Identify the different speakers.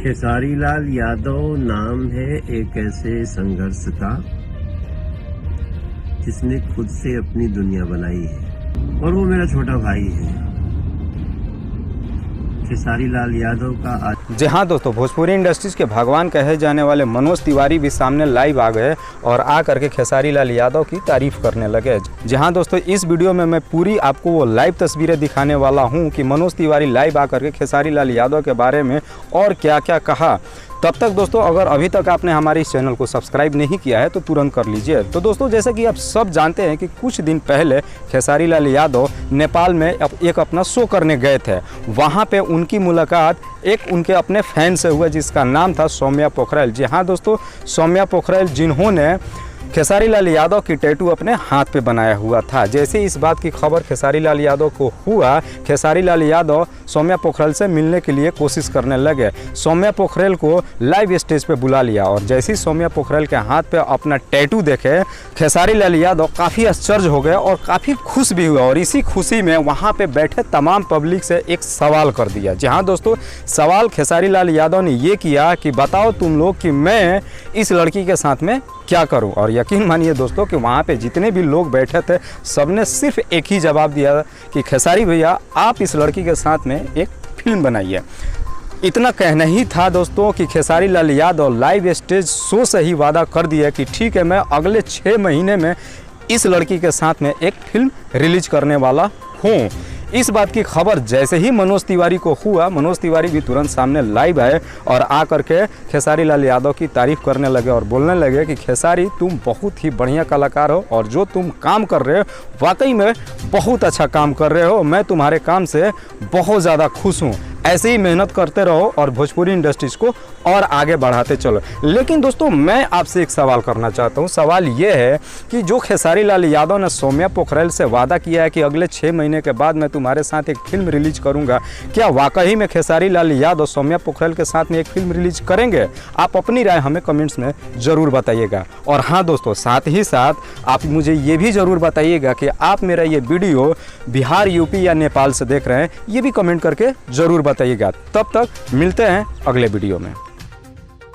Speaker 1: खेसारी लाल यादव नाम है एक ऐसे संघर्ष का जिसने खुद से अपनी दुनिया बनाई है और वो मेरा छोटा भाई है। खेसारी लाल यादव का आज
Speaker 2: जी हाँ दोस्तों, भोजपुरी इंडस्ट्रीज के भगवान कहे जाने वाले मनोज तिवारी भी सामने लाइव आ गए और आ करके खेसारी लाल यादव की तारीफ करने लगे। जी हाँ दोस्तों, इस वीडियो में मैं पूरी आपको वो लाइव तस्वीरें दिखाने वाला हूँ कि मनोज तिवारी लाइव आ करके खेसारी लाल यादव के बारे में और क्या क्या कहा। तब तक दोस्तों, अगर अभी तक आपने हमारे इस चैनल को सब्सक्राइब नहीं किया है तो तुरंत कर लीजिए। तो दोस्तों, जैसे कि आप सब जानते हैं कि कुछ दिन पहले खेसारी लाल यादव नेपाल में एक अपना शो करने गए थे। वहाँ पे उनकी मुलाकात एक उनके अपने फैन से हुआ जिसका नाम था सौम्या पोखरेल। जी हाँ दोस्तों, सौम्या पोखरेल जिन्होंने खेसारी लाल यादव की टैटू अपने हाथ पे बनाया हुआ था। जैसे इस बात की खबर खेसारी लाल यादव को हुआ, खेसारी लाल यादव सौम्या पोखरेल से मिलने के लिए कोशिश करने लगे। सौम्या पोखरेल को लाइव स्टेज पे बुला लिया और जैसे ही सौम्या पोखरेल के हाथ पे अपना टैटू देखे, खेसारी लाल यादव काफ़ी आश्चर्य हो गए और काफ़ी खुश भी हुआ। और इसी खुशी में वहाँ पे बैठे तमाम पब्लिक से एक सवाल कर दिया। जी हाँ दोस्तों, सवाल खेसारी लाल यादव ने ये किया कि बताओ तुम लोग कि मैं इस लड़की के साथ में क्या करूं। और यकीन मानिए दोस्तों कि वहाँ पे जितने भी लोग बैठे थे सबने सिर्फ एक ही जवाब दिया कि खेसारी भैया आप इस लड़की के साथ में एक फिल्म बनाइए। इतना कहना ही था दोस्तों कि Khesari Lal Yadav live stage show से ही वादा कर दिया कि ठीक है, मैं अगले 6 महीने में इस लड़की के साथ में एक फिल्म रिलीज करने वाला हूँ। इस बात की खबर जैसे ही मनोज तिवारी को हुआ, मनोज तिवारी भी तुरंत सामने लाइव आए और आ करके खेसारी लाल यादव की तारीफ करने लगे और बोलने लगे कि खेसारी तुम बहुत ही बढ़िया कलाकार हो और जो तुम काम कर रहे हो वाकई में बहुत अच्छा काम कर रहे हो। मैं तुम्हारे काम से बहुत ज़्यादा खुश हूँ। ऐसे ही मेहनत करते रहो और भोजपुरी इंडस्ट्रीज को और आगे बढ़ाते चलो। लेकिन दोस्तों, मैं आपसे एक सवाल करना चाहता हूँ। सवाल ये है कि जो खेसारी लाल यादव ने सौम्या पोखरेल से वादा किया है कि अगले 6 महीने के बाद मैं तुम्हारे साथ एक फिल्म रिलीज करूँगा, क्या वाकई में खेसारी लाल यादव सौम्या पोखरेल के साथ में एक फिल्म रिलीज करेंगे? आप अपनी राय हमें कमेंट्स में ज़रूर बताइएगा। और हाँ दोस्तों, साथ ही साथ आप मुझे ये भी ज़रूर बताइएगा कि आप मेरा ये वीडियो बिहार, यूपी या नेपाल से देख रहे हैं, ये भी कमेंट करके ज़रूर बताइएगा। तब तक मिलते हैं अगले वीडियो में।